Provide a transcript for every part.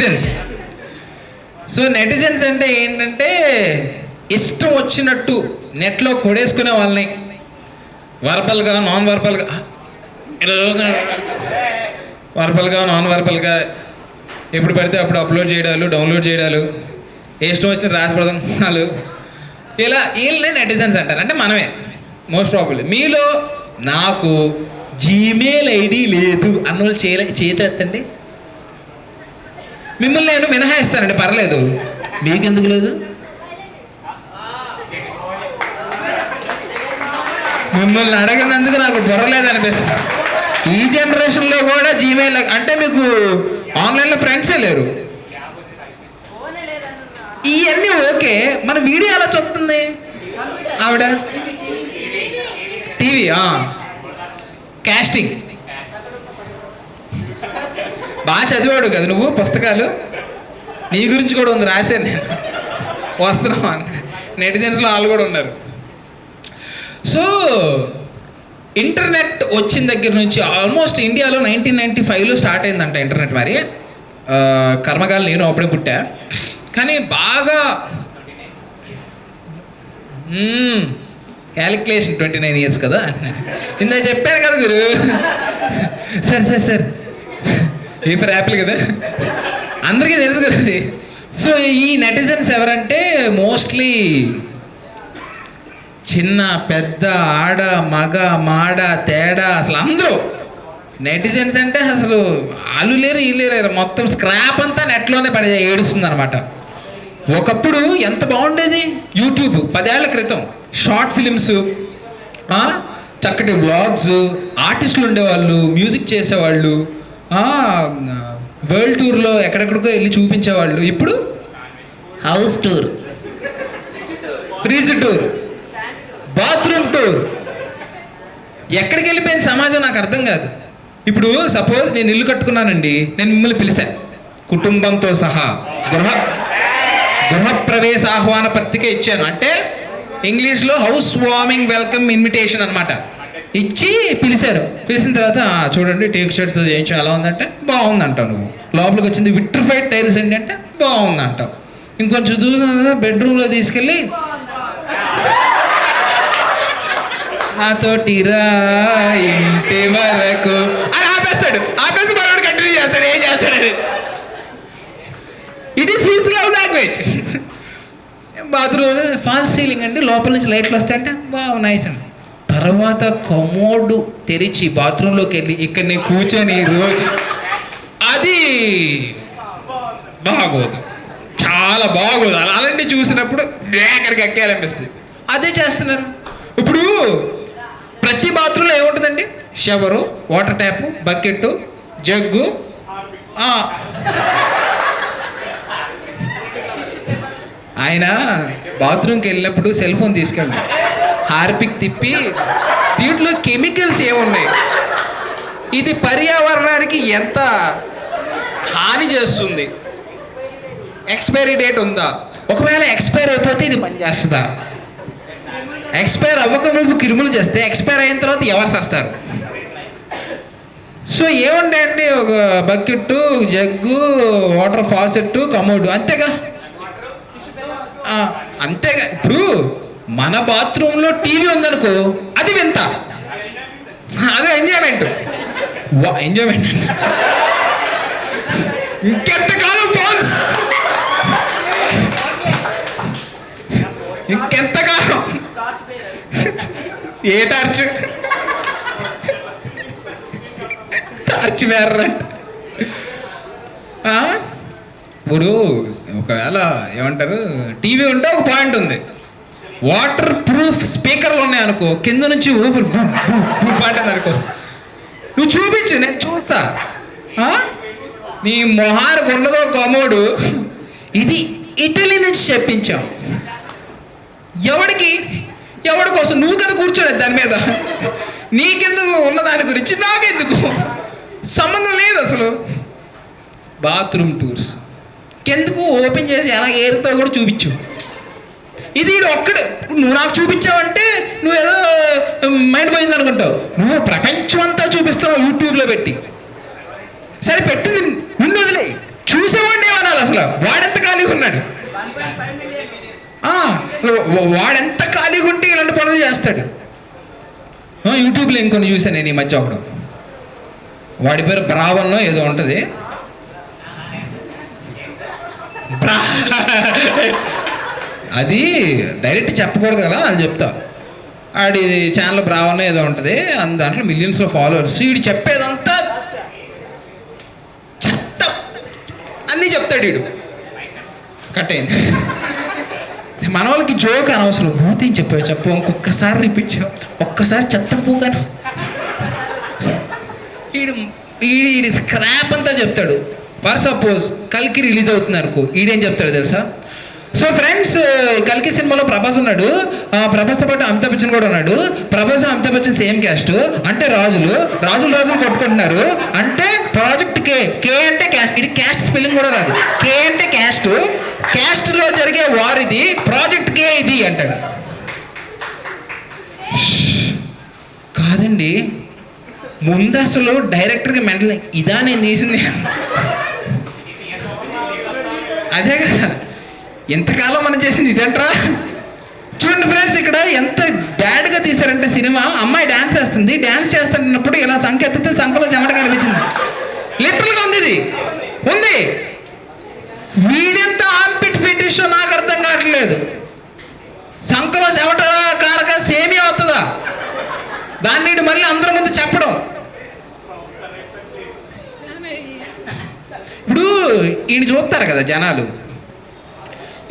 Netizens. So netizens అంటే ఏంటంటే ఇష్టం వచ్చినట్టు నెట్లో కొడేసుకునే వాళ్ళని వర్బల్గా నాన్ వర్బల్గా నాన్ వర్బల్గా ఎప్పుడు పడితే అప్పుడు అప్లోడ్ చేయడాలు, డౌన్లోడ్ చేయడాలు, ఇష్టం వచ్చిన రాసిపడదాలు, ఇలా వీళ్ళని నెటిజన్స్ అంటారు. అంటే మనమే మోస్ట్ ప్రాబబ్లీ. మీలో నాకు జీమెయిల్ ఐడి లేదు అన్నోళ్ళు చేతులు ఎత్తండి. మిమ్మల్ని నేను మినహాయిస్తానండి, పర్లేదు. మీకెందుకు లేదు? మిమ్మల్ని అడిగినందుకు నాకు బుర్రలేదు అనిపిస్తుంది. ఈ జనరేషన్లో కూడా జీమెయిల్ అంటే మీకు ఆన్లైన్లో ఫ్రెండ్సే లేరు. ఇవన్నీ ఓకే, మన వీడియో ఎలా చూస్తుంది ఆవిడ? టీవీ కాస్టింగ్ బాగా చదివాడు కదా నువ్వు, పుస్తకాలు నీ గురించి కూడా ఉంది, రాశాను నేను. వస్తున్నావా? నెటిజన్స్లో వాళ్ళు కూడా ఉన్నారు. సో ఇంటర్నెట్ వచ్చిన దగ్గర నుంచి ఆల్మోస్ట్ ఇండియాలో 1995లో స్టార్ట్ అయిందంట ఇంటర్నెట్. మరి కర్మకాలం నేను అప్పుడే పుట్టా. కానీ బాగా క్యాలిక్యులేషన్ 29 years కదా ఇందా చెప్పాను కదా గురు. సార్ పేపర్ యాపిల్ కదా, అందరికీ తెలుసు కదా. సో ఈ నెటిజన్స్ ఎవరంటే మోస్ట్లీ చిన్న పెద్ద ఆడ మగ మాడ తేడా అసలు అందరూ నెటిజన్స్. అంటే అసలు వాళ్ళు లేరు వీళ్ళు లేరు, మొత్తం స్క్రాప్ అంతా నెట్లోనే ఏడుస్తుంది అనమాట. ఒకప్పుడు ఎంత బాగుండేది యూట్యూబ్ 10 ఏళ్ల క్రితం. షార్ట్ ఫిలిమ్స్, చక్కటి వ్లాగ్స్, ఆర్టిస్టులు ఉండేవాళ్ళు, మ్యూజిక్ చేసేవాళ్ళు, వరల్డ్ టూర్లో ఎక్కడెక్కడికో వెళ్ళి చూపించేవాళ్ళు. ఇప్పుడు house tour, fridge tour, bathroom tour. ఎక్కడికి వెళ్ళిపోయింది సమాజం నాకు అర్థం కాదు. ఇప్పుడు సపోజ్ నేను ఇల్లు కట్టుకున్నానండి, నేను మిమ్మల్ని పిలిచాను కుటుంబంతో సహా, గృహప్రవేశ ఆహ్వాన పత్రిక ఇచ్చాను. అంటే ఇంగ్లీష్లో హౌస్ వార్మింగ్ వెల్కమ్ ఇన్విటేషన్ అనమాట. ఇచ్చి పిలిచారు. పిలిచిన తర్వాత చూడండి టేక్ షర్ట్స్ చేయించు, ఎలా ఉందంటే బాగుందంటావు. నువ్వు లోపలికి వచ్చింది విట్రిఫైడ్ టైల్స్ ఏంటి అంటే బాగుందంటావు. ఇంకొంచెం దూరం బెడ్రూమ్లో తీసుకెళ్ళి నాతోటి రా ఇంటి వరకు అని ఆపేస్తాడు. ఆపేసి మనోడు కంటిన్యూ చేస్తాడు. ఏం చేస్తాడు? It is his love language. Bathroom false ceiling అండి, లోపల నుంచి లైట్లు వస్తాయంటే బాగా నైస్ అండి. తర్వాత కమోడు తెరిచి బాత్రూంలోకి వెళ్ళి ఇక్కడ నేను కూర్చొని రోజు అది బాగోదు, చాలా బాగోదు. అలాంటివి చూసినప్పుడు అక్కడికి ఎక్కాలనిపిస్తుంది. అదే చేస్తున్నారు ఇప్పుడు. ప్రతి బాత్రూంలో ఏముంటుందండి? Shower, water tap, bucket, jug. ఆయన బాత్రూమ్కి వెళ్ళినప్పుడు సెల్ ఫోన్ తీసుకెళ్ళి హార్పిక్ తిప్పి దీంట్లో కెమికల్స్ ఏమున్నాయి, ఇది పర్యావరణానికి ఎంత హాని చేస్తుంది, ఎక్స్పైరీ డేట్ ఉందా, ఒకవేళ ఎక్స్పైర్ అయిపోతే ఇది పనిచేస్తుందా, ఎక్స్పైర్ అవ్వకముందు క్రిములు చేస్తే ఎక్స్పైర్ అయిన తర్వాత ఎవరు చేస్తారు? సో ఏముంటాయండి? ఒక bucket, jug, water faucet, commode, అంతేగా. అంతేగా. ఇప్పుడు మన బాత్రూంలో టీవీ ఉందనుకో, అది వింత, అదే ఎంజాయ్మెంట్. ఇంకెంతకాలం ఫోన్స్, ఇంకెంతకాలం ఏ టార్చ్ వేర్రంట. ఇప్పుడు ఒకవేళ ఏమంటారు, టీవీ ఉంటే ఒక పాయింట్ ఉంది, వాటర్ ప్రూఫ్ స్పీకర్లు ఉన్నాయి అనుకో, కింద నుంచి ఊపిరి పాయింట్ అనుకో, నువ్వు చూపించు, నేను చూస్తా. నీ మొహానికి ఉన్నదో కమోడు, ఇది ఇటలీ నుంచి చెప్పించాం. ఎవడి కోసం? నువ్వు కదా కూర్చోలేదు దాని మీద. నీకెందుకు ఉన్న దాని గురించి, నాకెందుకు సంబంధం లేదు అసలు. Bathroom tours కెందుకు? ఓపెన్ చేసి ఎలా ఏరుతావు కూడా చూపించు. ఇది ఒక్కడే. నువ్వు నాకు చూపించావంటే నువ్వు ఏదో మైండ్ పోయింది అనుకుంటావు. నువ్వు ప్రపంచం అంతా చూపిస్తున్నావు యూట్యూబ్లో పెట్టి. సరే పెట్టింది నిన్ను వదిలే, చూసేవాడిని ఏమనాలి అసలు, వాడెంత ఖాళీగా ఉన్నాడు, వాడెంత ఖాళీగా ఉంటే ఇలాంటి పనులు చేస్తాడు. యూట్యూబ్లో ఇంకొన్ని చూశాను నేను ఈ మధ్య. ఒకడు, వాడి పేరు బ్రావన్నో ఏదో ఉంటుంది, అది డైరెక్ట్ చెప్పకూడదు కదా, అది చెప్తా. ఆడి ఛానల్ బ్రావన్నో ఏదో ఉంటుంది, దాంట్లో మిలియన్స్లో ఫాలోవర్స్. వీడు చెప్పేదంతా చెత్త అన్నీ చెప్తాడు వీడు. కట్ అయింది. మన వాళ్ళకి జోక్ అనవసరం, భూతి చెప్పు ఇంకొకసారి రిపీట్ చేయవు, ఒక్కసారి చెత్త పూగాను. ఈడి స్క్రాప్ అంతా చెప్తాడు. ఫర్ సపోజ్ కల్కి రిలీజ్ అవుతుంది అనుకో, ఈడేం చెప్తాడు తెలుసా? సో ఫ్రెండ్స్, కల్కి సినిమాలో ప్రభాస్ ఉన్నాడు, ప్రభాస్తో పాటు అమితాబ్ బచ్చన్ కూడా ఉన్నాడు. ప్రభాస్ అమితాబ్ బచ్చన్ సేమ్ క్యాస్ట్, అంటే రాజులు కొట్టుకుంటున్నారు, అంటే ప్రాజెక్ట్ కే అంటే క్యాస్ట్. ఇది క్యాస్ట్ స్పెల్లింగ్ కూడా రాదు. కే అంటే క్యాస్ట్లో జరిగే వార్ ఇది, ప్రాజెక్ట్ కే ఇది అంటాడు. కాదండి, ముందు అసలు డైరెక్టర్కి మెంటల్, ఇదా నేను తీసింది, అదే కదా ఎంతకాలం మనం చేసింది ఇదేంట్రా. చూడండి ఫ్రెండ్స్, ఇక్కడ ఎంత బ్యాడ్గా తీశారంటే సినిమా. అమ్మాయి డ్యాన్స్ చేస్తుంది, డ్యాన్స్ చేస్తున్నప్పుడు ఇలా సంఖ్య ఎత్తితే సంఖలో చెమట కనిపించింది. లిటరల్గా ఉంది, ఇది ఉంది. వీడెంత ఆంపిట్ ఫిటిష్ నాకు అర్థం కావట్లేదు. సంఖలో చెమట కారక సేమే అవుతుందా, దాన్ని మళ్ళీ అందరి ముందు చెప్పడం. ఇప్పుడు ఈయన చూస్తారు కదా జనాలు,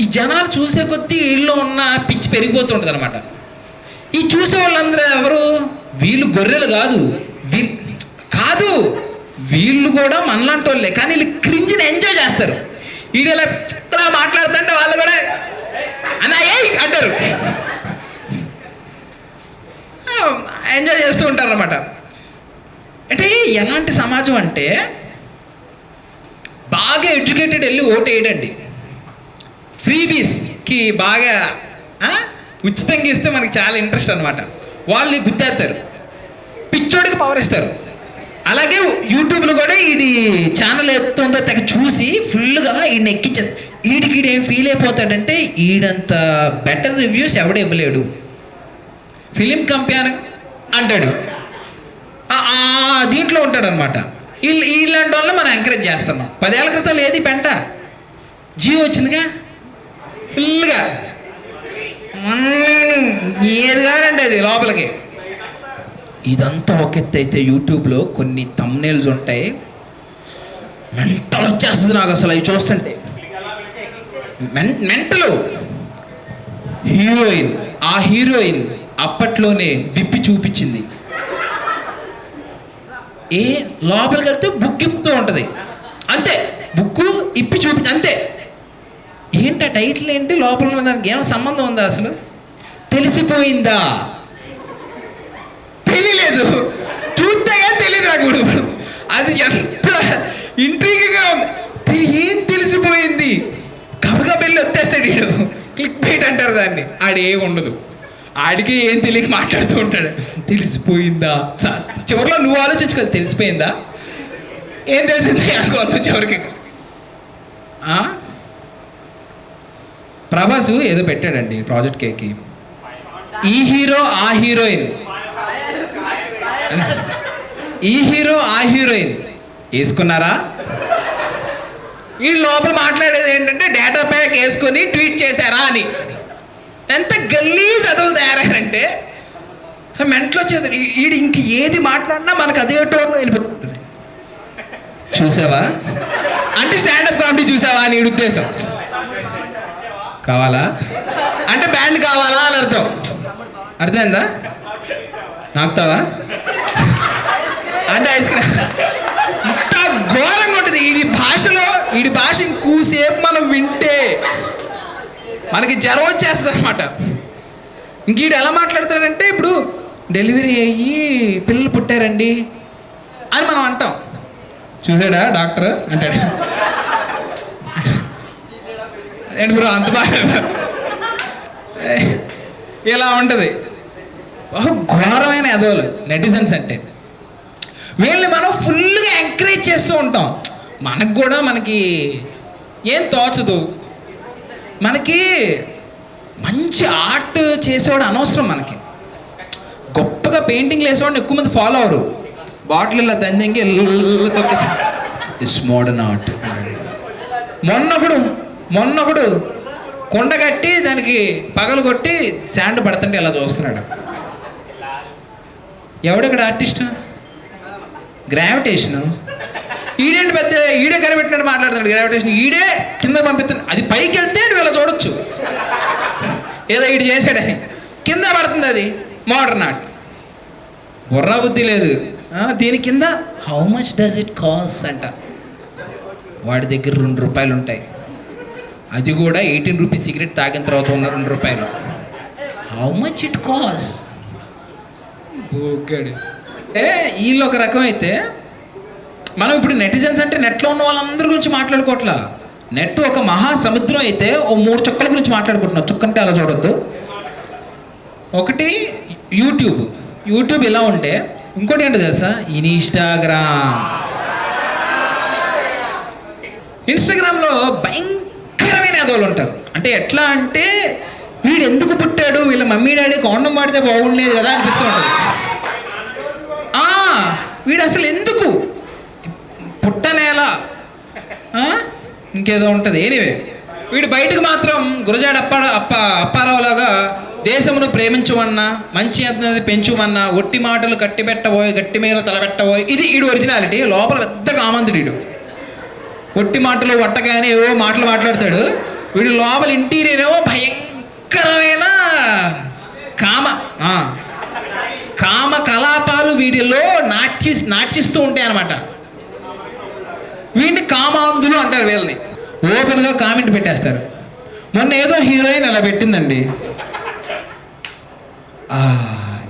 ఈ జనాలు చూసే కొద్దీ వీళ్ళు ఉన్న పిచ్చి పెరిగిపోతుంటుంది అనమాట. ఈ చూసే వాళ్ళందరూ ఎవరు? వీళ్ళు గొర్రెలు కాదు, వీళ్ళు కూడా మనలాంటి వాళ్ళే, కానీ వీళ్ళు క్రింజ్ని ఎంజాయ్ చేస్తారు. వీడు ఇలా మాట్లాడుతుంటే వాళ్ళు కూడా అన్నా ఏయ్ అంటారు, ఎంజాయ్ చేస్తూ ఉంటారు అనమాట. అంటే ఎలాంటి సమాజం అంటే, బాగా ఎడ్యుకేటెడ్ వెళ్ళి ఓటు వేయడండి, ఫ్రీబీస్కి బాగా ఉచితంగా ఇస్తే మనకి చాలా ఇంట్రెస్ట్ అనమాట. వాళ్ళని గుర్తేస్తారు, పిచ్చోడికి పవర్ ఇస్తారు. అలాగే యూట్యూబ్లో కూడా ఈడి ఛానల్ ఎత్తుందో తెగ చూసి ఫుల్గా ఈయన ఎక్కించేస్తారు. ఈడికి ఫీల్ అయిపోతాడంటే, ఈడంత బెటర్ రివ్యూస్ ఎవడు ఇవ్వలేడు, ఫిలిం కంపెనీ అంటాడు, దీంట్లో ఉంటాడనమాట. ఇలాంటి వాళ్ళని మనం ఎంకరేజ్ చేస్తున్నాం. 10 ఏళ్ల క్రితం లేదు పెంట, జియో వచ్చిందిగా ఫుల్గా, ఏది కాదండి అది లోపలికి. ఇదంతా ఒక ఎత్తు అయితే, యూట్యూబ్లో కొన్ని థంబ్నెయిల్స్ ఉంటాయి, మెంటల్ వచ్చేస్తుంది నాకు అసలు అవి చూస్తుంటే. మెంటలు హీరోయిన్, ఆ హీరోయిన్ అప్పట్లోనే విప్పి చూపించింది. లోపలికి వెళ్తే బుక్ ఇప్పుతూ ఉంటుంది అంతే, బుక్ ఇప్పి చూపించి అంతే. ఏంటి ఆ టైటిల్ ఏంటి, లోపల ఉన్న దానికి ఏమైనా సంబంధం ఉందా అసలు? తెలిసిపోయిందా? తెలియలేదు, చూస్తే కానీ తెలియదు నాకు. అది ఎంత ఇంట్రీగా ఉంది, ఏం తెలిసిపోయింది, గబగబెళ్ళి వచ్చేస్తాడు వీడు, క్లిక్ బైట్ అంటారు దాన్ని. ఆడే ఉండదు, ఆడికి ఏం తెలియక మాట్లాడుతూ ఉంటాడు. తెలిసిపోయిందా, చివరిలో నువ్వు ఆలోచించుకోవాలి, తెలిసిపోయిందా, ఏం తెలిసింది అనుకోను చివరికి. ప్రభాసు ఏదో పెట్టాడండి ప్రాజెక్ట్ కేకి, ఈ హీరో ఆ హీరోయిన్, ఈ హీరో ఆ హీరోయిన్ వేసుకున్నారా? ఈ లోపల మాట్లాడేది ఏంటంటే డేటా ప్యాక్ వేసుకొని ట్వీట్ చేశారా అని. ఎంత గల్లీ చదువులు తయారంటే మెంట్లో వచ్చేది. వీడు ఇంక ఏది మాట్లాడినా మనకు అదే టోన్ వెళ్ళిపోతుంది. చూసావా అంటే స్టాండప్ కామెడీ చూసావా అని ఉద్దేశం. కావాలా అంటే బ్యాండ్ కావాలా అని అర్థం. అర్థమైందా? నాకుతావా అంటే ఐస్ క్రీమ్. ఇంత ఘోరంగా ఉంటుంది వీడి భాష ఇంకూసేపు మనం వింటే మనకి జ్వరం వచ్చేస్తుంది అనమాట. ఇంక వీడు ఎలా మాట్లాడతాడంటే, ఇప్పుడు డెలివరీ అయ్యి పిల్లలు పుట్టారండి అని మనం అంటాం. చూసాడా డాక్టర్ అంటాడు. ఏంటి బ్రో అంత బాగా ఇలా ఉంటుంది. ఘోరమైన ఎదవలు నెటిజన్స్ అంటే. వీళ్ళని మనం ఫుల్గా ఎంకరేజ్ చేస్తూ ఉంటాం. మనకు కూడా మనకి ఏం తోచదు. మనకి మంచి ఆర్ట్ చేసేవాడు అనవసరం. మనకి గొప్పగా పెయింటింగ్లు వేసేవాడిని ఎక్కువ మంది ఫాలో అవరు. బాటిల్ ఇలా దందెంగి తొక్కేసి ఇట్స్ మోడర్న్ ఆర్ట్. మొన్నొకడు కొండ కట్టి దానికి పగలు కొట్టి శాండ్ పడుతుంటే ఇలా చూస్తున్నాడు. ఎవడెక్కడ ఆర్టిస్ట్? గ్రావిటేషను. ఈడేంటి పెద్ద ఈడే కనిపెట్టినట్టు మాట్లాడుతున్నాడు. గ్రావిటేషన్ ఈడే కింద పంపిస్తున్నాడు. అది పైకి వెళ్తే నువ్వు ఇలా చూడొచ్చు, ఏదో ఈడు చేశాడని. కింద పడుతుంది, అది మోడర్న్ ఆర్ట్. బుర్రా బుద్ధి లేదు. దీని కింద how much does it cost అంట. వాడి దగ్గర 2 రూపాయలు ఉంటాయి, అది కూడా 18 రూపీస్ సిగరెట్ తాగిన తర్వాత ఉన్న 2 రూపాయలు. How much it cost. Okay, వీళ్ళు ఒక రకం అయితే మనం ఇప్పుడు నెటిజన్స్ అంటే నెట్లో ఉన్న వాళ్ళందరి గురించి మాట్లాడుకోవట్లా. నెట్ ఒక మహాసముద్రం అయితే ఓ 3 చుక్కల గురించి మాట్లాడుకుంటున్నాం. చుక్కంటే అలా చూడొద్దు. ఒకటి యూట్యూబ్ ఇలా ఉంటే, ఇంకోటి ఏంటో తెలుసా? ఇన్స్టాగ్రామ్లో భయంకరమైన ఎదవలు ఉంటారు. అంటే ఎట్లా అంటే, వీడు ఎందుకు పుట్టాడు, వీళ్ళ మమ్మీ డాడీ కాండం వాడితే బాగుండేది కదా అనిపిస్తూ ఉంటుంది. వీడు అసలు ఎందుకు పుట్టనేలా ఇంకేదో ఉంటుంది. ఎనీవే, వీడు బయటకు మాత్రం గురజాడ అప్పారావులాగా దేశమును ప్రేమించమన్నా, మంచి అన్నది పెంచుమన్నా, ఒట్టి మాటలు కట్టిపెట్టబోయి, గట్టి మీద తలపెట్టబోయి, ఇది వీడు ఒరిజినాలిటీ. లోపల పెద్ద కామంతుడు వీడు. ఒట్టి మాటలు వట్టగానే ఏవో మాటలు మాట్లాడతాడు. వీడు లోపల ఇంటీరియర్ ఏవో భయంకరమైన కామ కలాపాలు వీడిలో నాట్యిస్తూ ఉంటాయి అన్నమాట. వీడిని కామాంధులు అంటారు. వీళ్ళని ఓపెన్గా కామెంట్ పెట్టేస్తారు. మొన్న ఏదో హీరోయిన్ అలా పెట్టిందండి,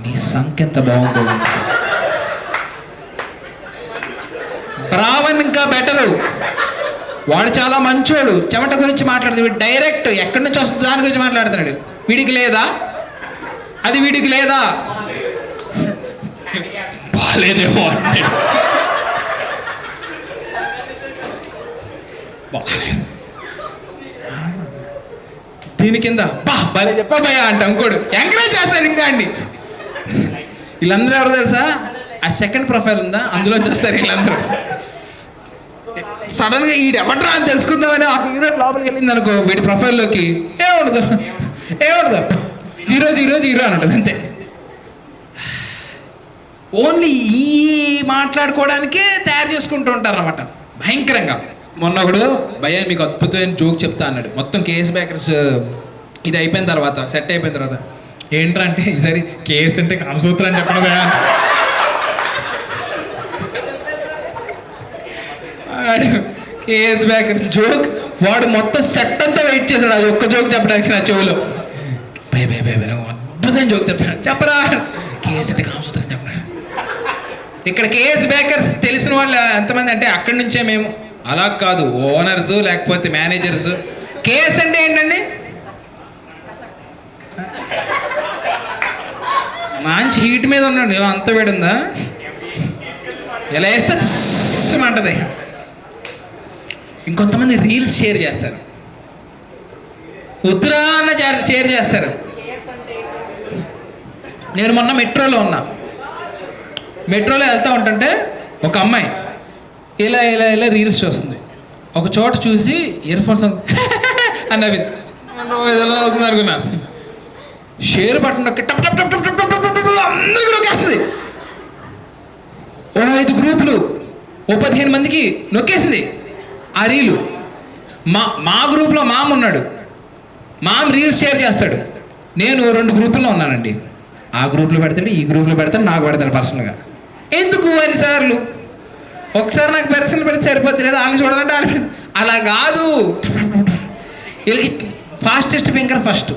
నీ సంఖ్య ఎంత బాగుందో. బ్రావన్ ఇంకా బెటరు, వాడు చాలా మంచోడు. చెమట గురించి మాట్లాడుతాడు. వీడు డైరెక్ట్ ఎక్కడి నుంచి వస్తుంది దాని గురించి మాట్లాడుతున్నాడు. వీడికి లేదా, అది వీడికి లేదా, బాలేదేమో అంటే దీని కింద భలే చెప్పా భయ్యా అంట ఇంకోడు ఎంకరేజ్ చేస్తారు. ఇంకా అండి వీళ్ళందరూ ఎవరు తెలుసా? ఆ సెకండ్ ప్రొఫైల్ ఉందా, అందులో చూస్తారు వీళ్ళందరూ. సడన్గా వీడు ఎవట్రా అని తెలుసుకుందామని ఆ హీరో లోపలికి వెళ్ళింది అనుకో, వీడి ప్రొఫైల్లోకి ఏముండదు 000 అని ఉంటుంది అంతే. ఓన్లీ ఈ మాట్లాడుకోవడానికే తయారు చేసుకుంటూ ఉంటారు అన్నమాట భయంకరంగా. మొన్న ఒకడు భయ్యా మీకు అద్భుతమైన జోక్ చెప్తా అన్నాడు. మొత్తం కేఎస్ బేకర్స్ ఇది అయిపోయిన తర్వాత, సెట్ అయిపోయిన తర్వాత, ఏంట్రా అంటే ఈసారి కేఎస్ అంటే కామసూత్రం అని చెప్పడం భయ్యా. కేఎస్ బేకర్ జోక్ వాడు మొత్తం సెట్ అంతా వెయిట్ చేశాడు అది ఒక్క జోక్ చెప్పడానికి నా చెవులో. భయ అద్భుతమైన జోక్ చెప్తాను, చెప్పరా. కేఎస్ అంటే కామసూత్రం చెప్పడా. ఇక్కడ కేఎస్ బేకర్స్ తెలిసిన వాళ్ళు ఎంతమంది అంటే అక్కడి నుంచే మేము. అలా కాదు, ఓనర్స్ లేకపోతే మేనేజర్స్. కేఎస్ అంటే ఏంటండి? మంచి హీట్ మీద ఉన్నాడు, ఇలా అంత వేడుందా, ఇలా వేస్తే అంటది. ఇంకొంతమంది రీల్స్ షేర్ చేస్తారు, వద్దురా అన్న షేర్ చేస్తారు. నేను మొన్న మెట్రోలో ఉన్నా. మెట్రోలో వెళ్తూ ఉంటుంటే ఒక అమ్మాయి ఇలా రీల్స్ చూస్తుంది. ఒక చోట చూసి ఇయర్ ఫోన్స్ అన్నవి ఏదైనా అవుతుంది అనుకున్నా. షేర్ బటన్ నొక్కి టప్ టప్ టప్ టప్ టప్ టప్ టప్ అందరికీ నొక్కేస్తుంది. ఓ 5 గ్రూపులు, ఓ 15 మందికి నొక్కేసింది ఆ రీలు. మా గ్రూప్లో మామ ఉన్నాడు. మామ రీల్స్ షేర్ చేస్తాడు. నేను 2 గ్రూపుల్లో ఉన్నానండి. ఆ గ్రూప్లో పెడతాడు, ఈ గ్రూప్లో పెడతాడు, నాకు పెడతాడు పర్సనల్గా. ఎందుకు అన్నిసార్లు? ఒకసారి నాకు పర్సనల్ పెడితే సరిపోద్ది, లేదా వాళ్ళు చూడాలంటే వాళ్ళు. అలా కాదు, వీళ్ళకి ఫాస్టెస్ట్ ఫింగర్ ఫస్ట్.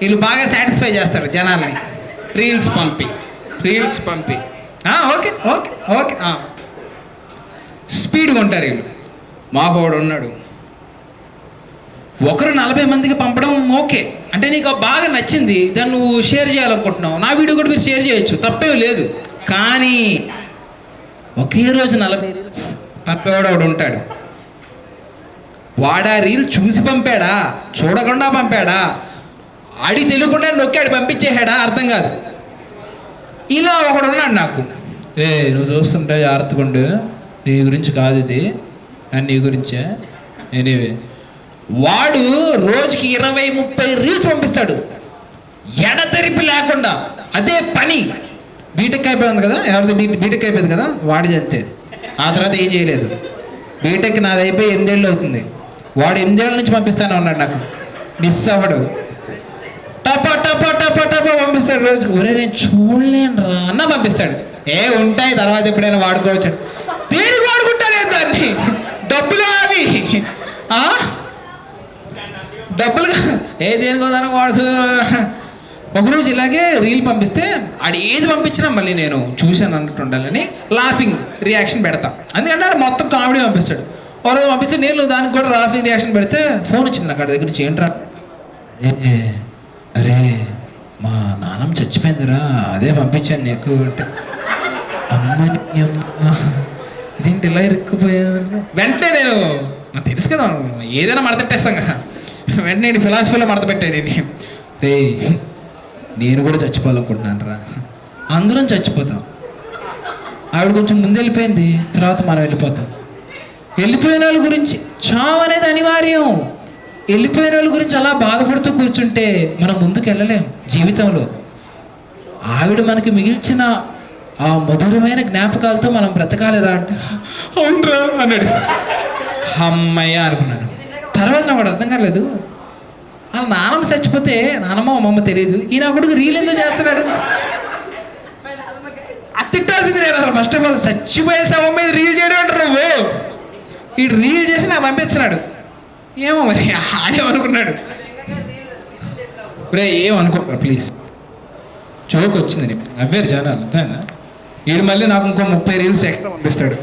వీళ్ళు బాగా సాటిస్ఫై చేస్తారు జనాల్ని. రీల్స్ పంపి ఓకే ఓకే ఓకే స్పీడ్గా ఉంటారు వీళ్ళు. మాకోడు ఉన్నాడు, ఒకరు 40 మందికి పంపడం ఓకే. అంటే నీకు బాగా నచ్చింది, దాన్ని నువ్వు షేర్ చేయాలనుకుంటున్నావు. నా వీడియో కూడా మీరు షేర్ చేయొచ్చు, తప్పేం లేదు. కానీ ఒకే రోజు 40 రీల్స్ పంపేవాడు ఒకడు ఉంటాడు. వాడా రీల్ చూసి పంపాడా, చూడకుండా పంపాడా, ఆడి తెలియకుండా నొక్కాడు పంపించేసాడా అర్థం కాదు. ఇలా ఒకడు ఉన్నాడు నాకు, నువ్వు చూస్తుంటే జాగ్రత్తగా ఉండు, నీ గురించి కాదు ఇది, కానీ నీ గురించే. ఎనీవే, వాడు రోజుకి 20-30 రీల్స్ పంపిస్తాడు ఎడతెరిపి లేకుండా. అదే పని. బీటెక్ అయిపోయింది కదా, ఎవరిది బీటెక్ అయిపోయింది కదా, వాడిది అంతే. ఆ తర్వాత ఏం చేయలేదు. బీటెక్ నాది అయిపోయి 8 ఏళ్ళు అవుతుంది. వాడు 8 ఏళ్ళ నుంచి పంపిస్తానే ఉన్నాడు నాకు, మిస్ అవ్వడు. టపా టపా టపా టపా పంపిస్తాడు రోజుకి. ఒరే నేను చూడలేను రా అన్న పంపిస్తాడు. ఉంటాయి తర్వాత ఎప్పుడైనా వాడుకోవచ్చు. దేనికి వాడుకుంటారే దాన్ని? డబ్బులు అవి డబ్బులు దేనికో దానికి వాడుకో. ఒకరోజు ఇలాగే రీల్ పంపిస్తే ఆడు ఏది పంపించినా మళ్ళీ నేను చూశాను అన్నట్టు ఉండాలని లాఫింగ్ రియాక్షన్ పెడతా. అందుకంటే ఆడు మొత్తం కామెడీ పంపిస్తాడు. ఒక రోజు పంపిస్తే నేను దానికి కూడా లాఫింగ్ రియాక్షన్ పెడితే ఫోన్ వచ్చింది నాకు ఆడి దగ్గర నుంచి. ఏంట్రా? అరే మా నాన్నమ్మ చచ్చిపోయిందిరా, అదే పంపించాను నీకు అంటే. అమ్మని అమ్మ, ఇదేంటి ఇలా ఇరుక్కుపోయాను. వెంటనే నాకు తెలుసు కదా ఏదైనా మడతపెట్టేస్తాం కదా, వెంటనే ఫిలాసఫీలో మడతపెట్టాను నేను. నేను కూడా చచ్చిపోవాలనుకుంటున్నాను రా, అందరం చచ్చిపోతాం. ఆవిడ కొంచెం ముందు వెళ్ళిపోయింది, తర్వాత మనం వెళ్ళిపోతాం. వెళ్ళిపోయిన వాళ్ళ గురించి చావు అనేది అనివార్యం. వెళ్ళిపోయిన వాళ్ళ గురించి అలా బాధపడుతూ కూర్చుంటే మనం ముందుకు వెళ్ళలేం జీవితంలో. ఆవిడ మనకి మిగిల్చిన ఆ మధురమైన జ్ఞాపకాలతో మనం బ్రతకాలిరా అంటే అవునరా అన్నాడు. అమ్మయ్య అనుకున్నాను. తర్వాత నాకు అర్థం కాలేదు, వాళ్ళ నాన్నమ్మ చచ్చిపోతే నాన్నమ్మ అమ్మమ్మ తెలియదు, ఈయన కొడుకు రీల్ ఎందుకు చేస్తున్నాడు? అది తిట్టాల్సింది నేను అసలు. ఫస్ట్ ఆఫ్ ఆల్ చచ్చిపోయే శవం మీద రీల్ చేయడం అంటారు నువ్వు. ఈ రీల్ చేసి నాకు పంపించినాడు. ఏమో మరి ఆడేమనుకున్నాడు. రే ఏమనుకోరా ప్లీజ్, జోక్ వచ్చిందని నవ్వారు జనాలు అంతేనా. వీడు మళ్ళీ నాకు ఇంకో 30 రీల్స్ ఎక్స్ట్రా పంపిస్తాడు.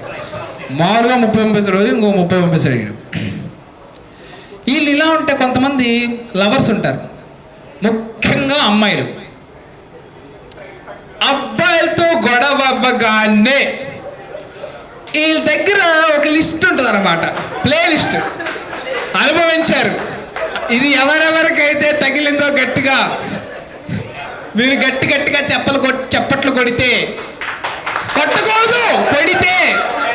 మామూలుగా 30 పంపిస్తాడు, రోజు ఇంకో 30 పంపిస్తాడు వీడు. వీళ్ళు ఇలా ఉంటే కొంతమంది లవర్స్ ఉంటారు, ముఖ్యంగా అమ్మాయిలు. అబ్బాయిలతో గొడవ అవ్వగానే వీళ్ళ దగ్గర ఒక లిస్ట్ ఉంటుంది అన్నమాట, ప్లే లిస్ట్. అనుభవించారు. ఇది ఎవరెవరికైతే తగిలిందో గట్టిగా మీరు గట్టిగా చప్పట్లు కొడితే, కొట్టకూడదు, కొడితే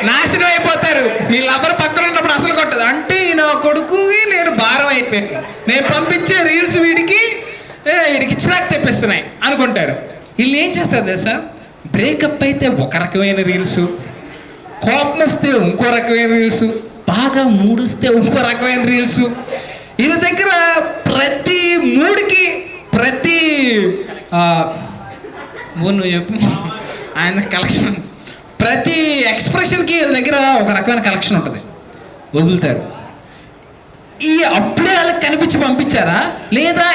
నాశనం అయిపోతారు. మీ లవర్ పక్కన ఉన్నప్పుడు అసలు కొట్టదు. అంటే నా కొడుకుకి నేను భారం అయిపోయాను, నేను పంపించే రీల్స్ వీడికి చిరాకు తెప్పిస్తున్నాయి అనుకుంటారు. వీళ్ళు ఏం చేస్తారు తెలుసా? బ్రేకప్ అయితే ఒక రకమైన రీల్స్, కోపం వస్తే ఇంకో రకమైన రీల్స్, బాగా మూడుస్తే ఇంకో రకమైన రీల్స్. వీళ్ళ దగ్గర ప్రతి మూడుకి ప్రతి నువ్వు చెప్పు ఆయన కలెక్షన్, ప్రతి ఎక్స్ప్రెషన్కి వీళ్ళ దగ్గర ఒక రకమైన కలెక్షన్ ఉంటుంది. వదులుతారు. అప్పుడే వాళ్ళకి కనిపించి పంపించారా లేదా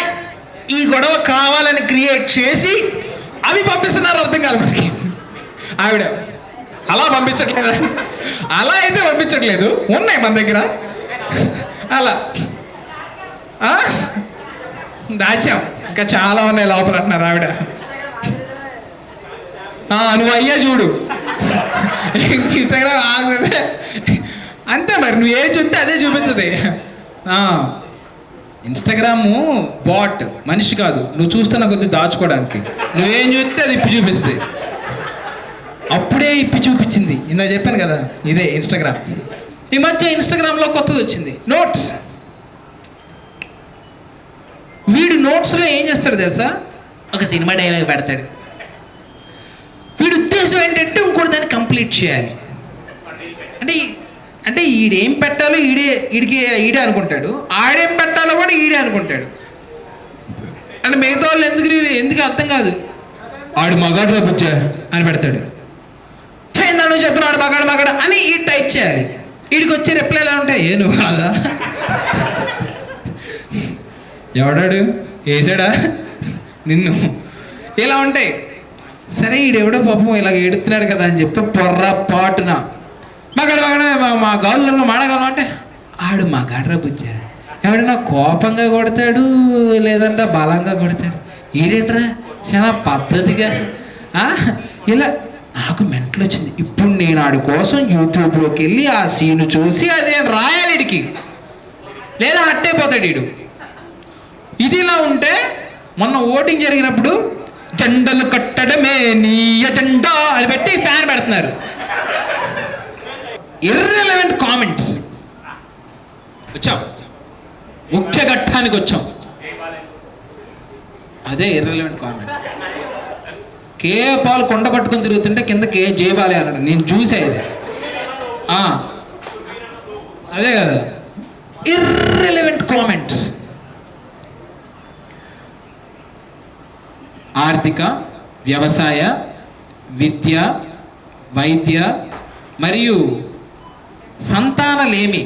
ఈ గొడవ కావాలని క్రియేట్ చేసి అవి పంపిస్తున్నారు అర్థం కాదు మనకి. ఆవిడ అలా పంపించట్లేదు, అలా అయితే పంపించట్లేదు, ఉన్నాయి మన దగ్గర అలా దాచాం, ఇంకా చాలా ఉన్నాయి లోపల అంటున్నారు ఆవిడ. నువ్వు అయ్యా చూడు ఇన్స్టాగ్రామ్ ఆగుతుంది అంతే. మరి నువ్వు ఏ చూస్తే అదే చూపిస్తుంది. ఇన్స్టాగ్రాము బాట్, మనిషి కాదు. నువ్వు చూస్తున్న కొద్ది దాచుకోవడానికి, నువ్వేం చూస్తే అది ఇప్పి చూపిస్తుంది. అప్పుడే ఇప్పి చూపించింది. ఇందా చెప్పాను కదా, ఇదే ఇన్స్టాగ్రామ్. ఈ మధ్య ఇన్స్టాగ్రామ్లో కొత్తది వచ్చింది, నోట్స్. వీడు నోట్స్లో ఏం చేస్తాడు తెలుసా? ఒక సినిమా డైలాగ్ పెడతాడు. వీడి ఉద్దేశం ఏంటంటే ఇంకోటి దాన్ని కంప్లీట్ చేయాలి. అంటే ఈడేం పెట్టాలో ఈడే అనుకుంటాడు, ఆడేం పెట్టాలో కూడా ఈడే అనుకుంటాడు. అంటే మిగతా వాళ్ళు ఎందుకు అర్థం కాదు. ఆడు మగాడు బుజ్జా అని పెడతాడు. చేయిందాడు చెప్పిన ఆడు మగాడు అని ఈ టైప్ చేయాలి. వీడికి వచ్చే రిప్లై ఎలా ఉంటాయి? నువ్వు కాదా, ఎవడాడు వేసాడా నిన్ను, ఇలా ఉంటాయి. సరే ఈడెవడో పాపం ఇలాగ ఎడుతున్నాడు కదా అని చెప్పి పొర్రపాటున మగాడు మా గాజులను మాడగలం అంటే ఆడు మగాడ్రా బుజ్జా. ఎవడన్నా కోపంగా కొడతాడు, లేదంటే బలంగా కొడతాడు. ఈడేంట్రా చాలా పద్ధతిగా ఇలా నాకు మెంటల్ వచ్చింది. ఇప్పుడు నేను ఆడి కోసం యూట్యూబ్లోకి వెళ్ళి ఆ సీను చూసి అదే రాయాలి ఇడికి, లేదా హట్టయిపోతాడు వీడు. ఇది ఇలా ఉంటే మొన్న ఓటింగ్ జరిగినప్పుడు జెండలు కట్టడమే నీ ఎజెండా అని పెట్టి ఫ్యాన్ పెడుతున్నారు. Irrelevant comments. వచ్చాం, ముఖ్య ఘట్టానికి వచ్చాం. అదే ఇర్రెలవెంట్ కామెంట్. కేఏ పాల్ కొండ పట్టుకొని తిరుగుతుంటే కింద కే జయబాలే అన్నాడు. నేను చూసేది అదే కదా, ఇర్రెలవెంట్ కామెంట్స్. ఆర్థిక, వ్యవసాయ, విద్య, వైద్య మరియు సంతానలేమి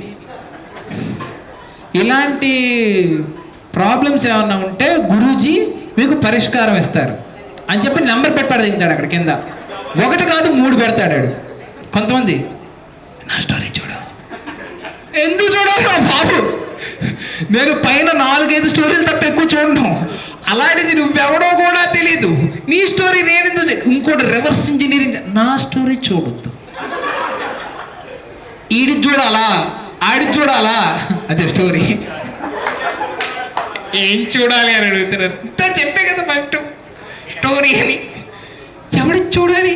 ఇలాంటి ప్రాబ్లమ్స్ ఏమన్నా ఉంటే గురూజీ మీకు పరిష్కారం ఇస్తారు అని చెప్పి నెంబర్ పెట్టి దిగుతాడు అక్కడ కింద. 1 కాదు 3 పెడతాడు. కొంతమంది నా స్టోరీ చూడు, ఎందుకు చూడాలి బాబు, నేను పైన 4-5 స్టోరీలు తప్ప ఎక్కువ చూడను. అలాంటిది నువ్వెవడో కూడా తెలీదు, నీ స్టోరీ నేను ఎందుకు ఇంకోటి రివర్స్ ఇంజనీరింగ్, నా స్టోరీ చూడొద్దు, ఈడి చూడాలా ఆడి చూడాలా, అదే స్టోరీ. ఏం చూడాలి అని అడుగుతున్నారు. ఇంత చెప్పే కదా ఫస్ట్ స్టోరీ అని. ఎవడి చూడాలి,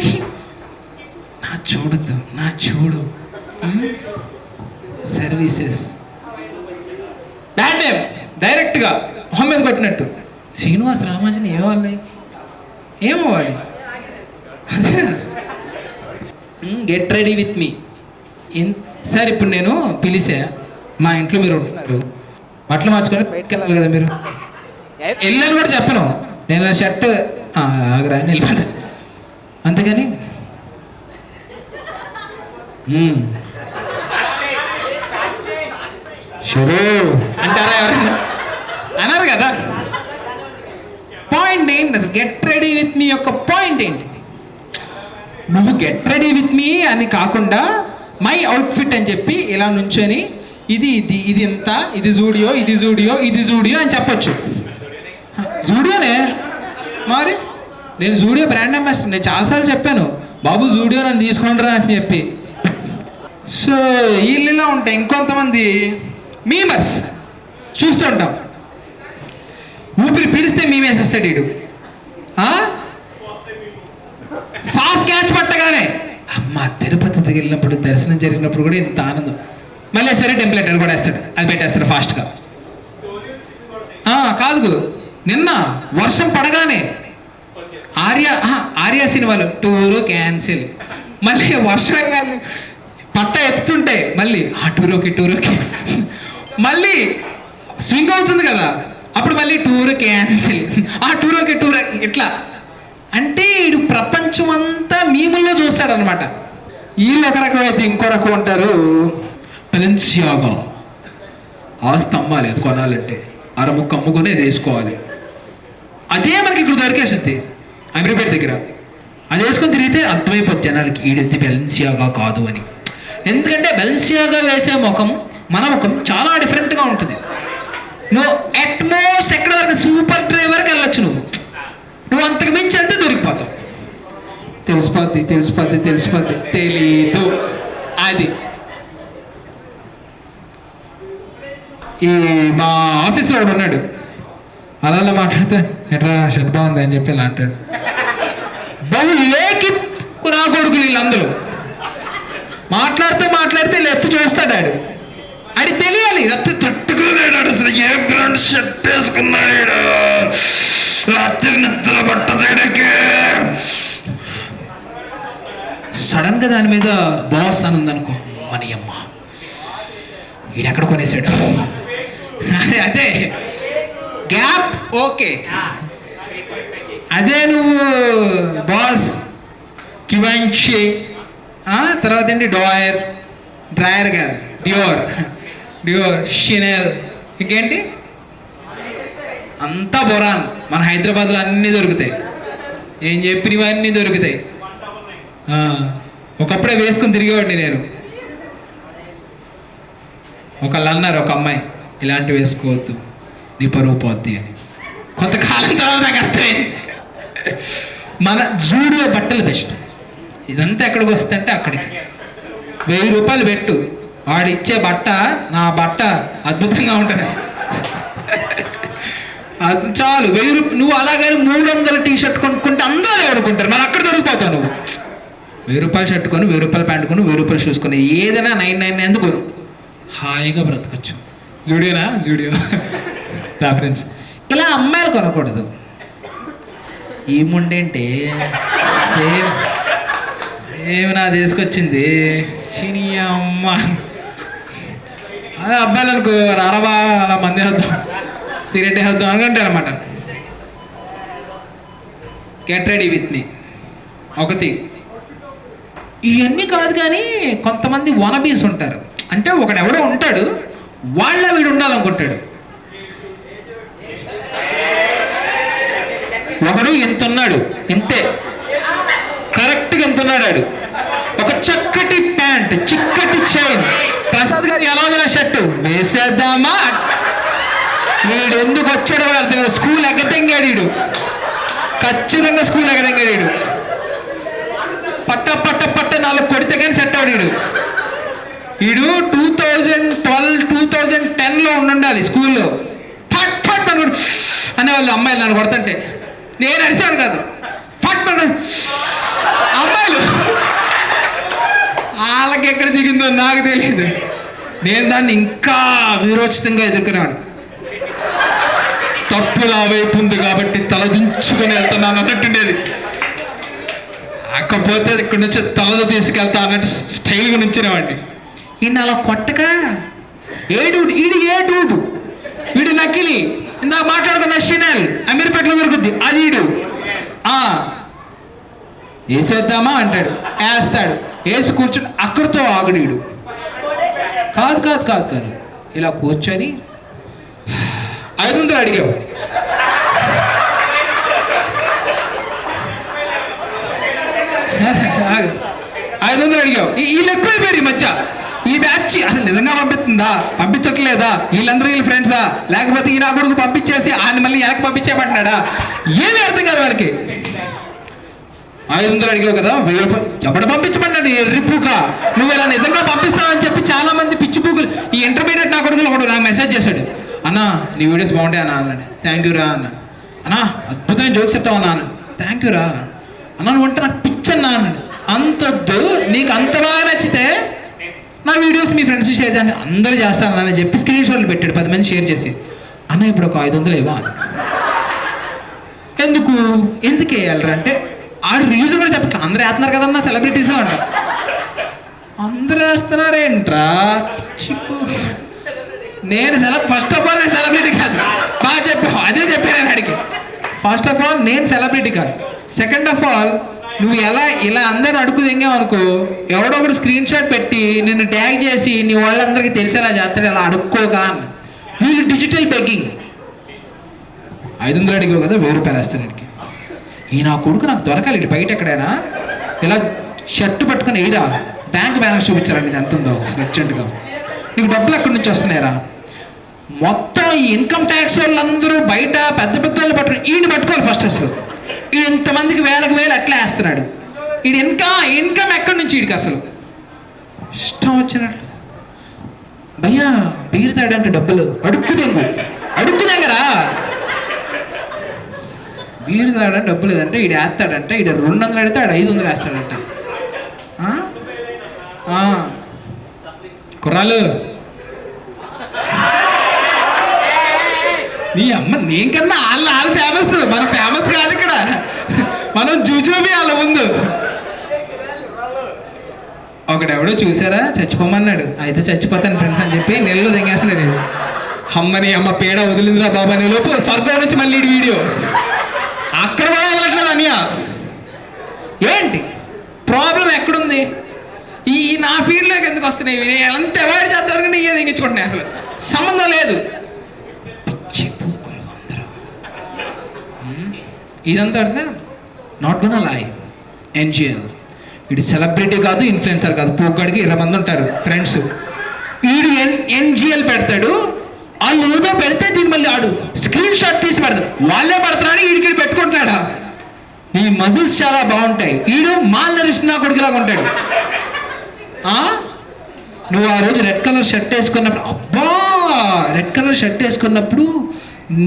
నా చూడొద్దు, నా చూడు. సర్వీసెస్ బ్యాడ్ నేమ్ డైరెక్ట్గా మొహం మీద కొట్టినట్టు. శ్రీనివాస్ రామాజన్ ఏమవ్వాలి అదే get ready with me. Sir ఇప్పుడు నేను పిలిచా, మా ఇంట్లో మీరు ఉంటున్నారు, బట్టలు మార్చుకొని బయటకు వెళ్ళాలి కదా, మీరు వెళ్ళని కూడా చెప్పను, నేను నా షర్ట్ ఆగరా అని వెళ్ళిపోతాను. అంతేగాని షురూ అంటారా ఎవరైనా? అన్నారు కదా. పాయింట్ ఏంటి అసలు గెట్ రెడీ విత్ మీ యొక్క పాయింట్ ఏంటి? నువ్వు గెట్ రెడీ విత్ మీ అని కాకుండా మై అవుట్ఫిట్ అని చెప్పి ఇలా నుంచొని ఇది ఎంత, ఇది జూడియో, ఇది జూడియో, ఇది జూడియో అని చెప్పొచ్చు. జూడియోనే మరి, నేను జూడియో బ్రాండ్ అంబాసిడర్. నేను చాలాసార్లు చెప్పాను, బాబు జూడియో నన్ను తీసుకోండిరా అని చెప్పి. సో వీళ్ళిలా ఉంటాయి. ఇంకొంతమంది మీమర్స్ చూస్తుంటాం, ఊపిరి పీడిస్తే మీమేసేస్తాడు వీడు. ఫాస్ట్ క్యాచ్ పట్టగానే అమ్మ తిరుపతికి వెళ్ళినప్పుడు దర్శనం జరిగినప్పుడు కూడా ఇంత ఆనందం, మల్లేశ్వరి టెంప్లెట్ అని కూడా వేస్తాడు, అది పెట్టేస్తాడు ఫాస్ట్గా. కాదు, నిన్న వర్షం పడగానే ఆర్య సినిమాలు టూరు క్యాన్సిల్, మళ్ళీ వర్షం పట్ట ఎత్తుతుంటే మళ్ళీ టూరోకి మళ్ళీ స్వింగ్ అవుతుంది కదా, అప్పుడు మళ్ళీ టూర్ క్యాన్సిల్, టూరోకి ఇట్లా. అంటే వీడు ప్రపంచం అంతా మీముల్లో చూస్తాడనమాట. వీళ్ళు ఒక రకం అయితే ఇంకో రకం ఉంటారు. బెలెన్సియాగా ఆస్తి అమ్మాలి, అది కొనాలంటే అరముక్క అమ్ముకొని అది వేసుకోవాలి. అదే మనకి ఇక్కడ దొరికేస్తుంది అమీర్పేట దగ్గర. అది వేసుకొని తిరిగితే అర్థమైపోతుంది జనాలకి ఈడైతే బెలెన్సియాగా కాదు అని. ఎందుకంటే బెలెన్సియాగా వేసే ముఖం మన ముఖం చాలా డిఫరెంట్గా ఉంటుంది. నువ్వు అట్మోస్ట్ ఎక్కడ వరకు సూపర్ డ్రైవర్కి వెళ్ళొచ్చు, నువ్వు అంతకు మించి వెళ్తే దొరికిపోతావు. తెలిసిపోద్ది తెలీదు. అది ఈ మా ఆఫీస్లో ఒకడు ఉన్నాడు, అలా మాట్లాడితే ఎట్లా షర్ట్ బాగుంది అని చెప్పి ఇలా అంటాడు. బహుళేకి నా కొడుకులు వీళ్ళందరూ మాట్లాడితే ఎత్తు చూస్తాడు. ఆడి తెలియాలి, రత్తు తట్టుకోలేడు అసలు. ఏ బ్రాండ్ షర్ట్ వేసుకున్నాడు, రాత్రి నిద్ర పట్టదేడకే. సడన్గా దాని మీద బాస్ అని ఉందనుకో, మనీ అమ్మ ఈడెక్కడ కొనేసాడు. అదే గ్యాప్ ఓకే. అదే నువ్వు బాస్ కివాన్షి, తర్వాత ఏంటి డ్రాయర్ కాదు డియోర్ షినెల్, ఇంకేంటి అంతా బొరాన్. మన హైదరాబాద్లో అన్నీ దొరుకుతాయి, ఏం చెప్పినవన్నీ దొరుకుతాయి. ఒకప్పుడే వేసుకుని తిరిగేవాడిని నేను. ఒకళ్ళు అన్నారు, ఒక అమ్మాయి ఇలాంటివి వేసుకోవద్దు నీ పరువు పోద్ది అని. కొంతకాలం తర్వాత నాకు అర్థమైంది మన జూడియో బట్టలు బెస్ట్. ఇదంతా ఎక్కడికి వస్తుందంటే అక్కడికి. 1000 రూపాయలు పెట్టు, వాడిచ్చే బట్ట నా బట్ట అద్భుతంగా ఉంటుంది. అది చాలు. 1000 రూపాయలు నువ్వు అలాగని 300 టీ-షర్ట్ కొనుక్కుంటే అందరూ ఆడుకుంటారు, మరి అక్కడ దొరికిపోతావు నువ్వు. 1000 రూపాయలు షర్ట్ కొని, 1000 రూపాయలు ప్యాంట్ కొని, 1000 రూపాయలు షూస్ కొని, ఏదైనా 999 ఎందుకు కొను, హాయిగా బ్రతకచ్చు. జూడియో నా ఫ్రెండ్స్. ఇలా అమ్మాయిలు కొనకూడదు. ఏముండేంటే సేమ్ నా తీసుకొచ్చింది సినీ అమ్మ. అదే అబ్బాయిలు అనుకో, రారబా అలా మంది వద్దాం, సిగరెట్ వేద్దాం అనుకుంటారు అనమాట. గెట్ రెడీ విత్ మీ ఒకటి. ఇవన్నీ కాదు కానీ కొంతమంది వనబీస్ ఉంటారు. అంటే ఒకడెవడో ఉంటాడు, వాళ్ళ వీడు ఉండాలనుకుంటాడు. ఒకడు ఎంతున్నాడు, ఇంతే కరెక్ట్గా ఎంతున్నాడు ఆడు. ఒక చక్కటి ప్యాంట్, చిక్కటి చైన్, ప్రసాద్ గారు ఎలా ఉంది షర్టు వేసేద్దామా, వీడు ఎందుకు వచ్చాడో అర్థం కాదు. స్కూల్ ఎగదెంగాడు వీడు, ఖచ్చితంగా స్కూల్ ఎగదెంగాడు వీడు. పట్ట 4 కొడితే కానీ సెట్ అవడు వీడు. 2012, 2010లో ఉండాలి స్కూల్లో. ఫట్ అనేవాళ్ళు అమ్మాయిలు నన్ను కొడుతుంటే. నేను అరిసాను కాదు, ఫట్ అమ్మాయిలు. వాళ్ళకి ఎక్కడ దిగిందో నాకు తెలియదు. నేను దాన్ని ఇంకా వీరోచితంగా ఎదుర్కొనేవాడు. తప్పు నా వైపు ఉంది కాబట్టి తలదించుకొని వెళ్తున్నాను అన్నట్టుండేది. కాకపోతే ఇక్కడి నుంచి తలను తీసుకెళ్తా అన్నట్టు స్టైల్గా నుంచినేవాడిని. ఈయన అలా కొట్టక వీడు నకిలీ, ఇందాక మాట్లాడుకున్న షినల్ అమీర్పేటలో దొరుకుద్ది, అది ఈడు. వేసేద్దామా అంటాడు, వేస్తాడు, వేసి కూర్చొని అక్కడితో ఆగుడీడు. కాదు ఇలా కూర్చొని 500 అడిగావు, వీళ్ళు ఎక్కువైపోయారు ఈ మధ్య. ఈ బ్యాచ్ అసలు నిజంగా పంపించట్లేదా, వీళ్ళందరూ వీళ్ళ ఫ్రెండ్సా, లేకపోతే ఈ నా కొడుకు పంపించేసి ఆయన మళ్ళీ వెనక్కి పంపించేయమంటున్నాడా, ఏమీ అర్థం కాదు వారికి. 500 అడిగావు కదా, 1000 రూపాయలు ఎప్పుడు పంపించమన్నాడు ఎర్రిపూక, నువ్వు ఇలా నిజంగా పంపిస్తావని చెప్పి చాలా మంది పిచ్చి పూకులు. ఈ ఇంటర్మీడియట్ నా కొడుకులు ఒకడు నాకు మెసేజ్ చేశాడు, అన్నా నీ వీడియోస్ బాగుంటాయి అన్నా అన్నాడు. థ్యాంక్ యూ రా అన్న. అన్నా అద్భుతమైన జోక్స్ చెప్తావు అన్నా. థ్యాంక్ యూ రా అన్నా, నువ్వు అంటే నాకు పిచ్చన్నా అన్నాడు. అంతొద్దు, నీకు అంత బాగా నచ్చితే నా వీడియోస్ మీ ఫ్రెండ్స్ షేర్ చేయండి, అందరూ చేస్తాను అని చెప్పి స్క్రీన్ షాట్లు పెట్టాడు 10 మంది షేర్ చేసి. అన్న ఇప్పుడు ఒక 500 ఇవ్వా అని. ఎందుకు వేయాలరా అంటే ఆడు రీజన్ కూడా చెప్పట్లేదు. అందరూ వేస్తున్నారు కదన్నా, సెలబ్రిటీస్ అంట. అందరూ వేస్తున్నారేంట్రా, నేను ఫస్ట్ ఆఫ్ ఆల్ నేను సెలబ్రిటీ కాదు. బాగా చెప్పావు, అదే చెప్పాను అడిగి. ఫస్ట్ ఆఫ్ ఆల్ నేను సెలబ్రిటీ కాదు. సెకండ్ ఆఫ్ ఆల్ నువ్వు ఇలా అందరిని అడుగు తెంగావు అనుకో, ఎవడో ఒకటి స్క్రీన్ షాట్ పెట్టి నిన్ను ట్యాగ్ చేసి నీ వాళ్ళందరికీ తెలిసేలా చేస్తాడు, ఇలా అడుక్కోగా. వీళ్ళు డిజిటల్ బెగ్గింగ్. 500 అడిగావు కదా, 1000 రూపాయలు వేస్తాను ఇక్కడికి. ఈ నా కొడుకు నాకు దొరకాలి, ఇటు బయట ఎక్కడైనా ఇలా షర్టు పట్టుకుని ఎయిరా, బ్యాంక్ బ్యాలెన్స్ చూపించారండి, ఇది ఎంత ఉందో అర్జెంటుగా. నీకు డబ్బులు ఎక్కడి నుంచి వస్తున్నాయిరా, మొత్తం ఈ ఇన్కమ్ ట్యాక్స్ వాళ్ళందరూ బయట పెద్ద వాళ్ళు పట్టుకుని ఈయన పట్టుకోవాలి ఫస్ట్. అసలు ఈడు ఇంతమందికి వేలకు వేలు అట్లా వేస్తున్నాడు. ఈడు ఇన్కమ్ ఎక్కడి నుంచి వీడికి అసలు ఇష్టం వచ్చినట్లు. భయ్యా బీరు తాగడానికి డబ్బులు అడుక్కుదెంగరా, బీరు తాగడానికి డబ్బులు లేదంటే ఈడు వేస్తాడంటే, ఈడు 200 అడితే ఆడు 500 వేస్తాడంట. కుర్రాలు నీ అమ్మ, నేను కన్నా వాళ్ళు ఫేమస్, మన ఫేమస్ కాదు ఇక్కడ, మనం జూజూబి వాళ్ళ ముందు. ఒకడెవడో చూసారా, చచ్చిపోమన్నాడు, అయితే చచ్చిపోతాను ఫ్రెండ్స్ అని చెప్పి నెలలో దింగేస్తున్నాడు. అమ్మని అమ్మ పేడ వదిలిందిరా బాబా, నీ లోపు స్వర్గం నుంచి మళ్ళీ వీడియో అక్కడ కూడా వదలట్లేదు అనియా. ఏంటి ప్రాబ్లం ఎక్కడుంది? ఈ నా ఫీల్డ్లోకి ఎందుకు వస్తున్నాయి? నేను ఎంత అవాయిడ్ చేద్దాం కానీ ఇవే దింగించుకుంటున్నాయి, అసలు సంబంధం లేదు. పిచ్చి పూకులు అందరూ. ఇదంతా అర్థం నాట్ గోనా లై. ఎన్జిఎల్ వీడు సెలబ్రిటీ కాదు, ఇన్ఫ్లుయెన్సర్ కాదు, పూక్కడికి 20 మంది ఉంటారు ఫ్రెండ్స్. వీడు ఎన్జిఎల్ పెడతాడు, వాళ్ళు ఏదో పెడితే దీన్ని మళ్ళీ ఆడు స్క్రీన్ షాట్ తీసి పెడతాడు, వాళ్ళే పడుతున్నాడు, వీడికి పెట్టుకుంటున్నాడా. ఈ మజిల్స్ చాలా బాగుంటాయి. వీడు మాల్ నరిసిన కొడుకు పందిలాగా ఉంటాడు. నువ్వు ఆ రోజు రెడ్ కలర్ షర్ట్ వేసుకున్నప్పుడు, అబ్బా రెడ్ కలర్ షర్ట్ వేసుకున్నప్పుడు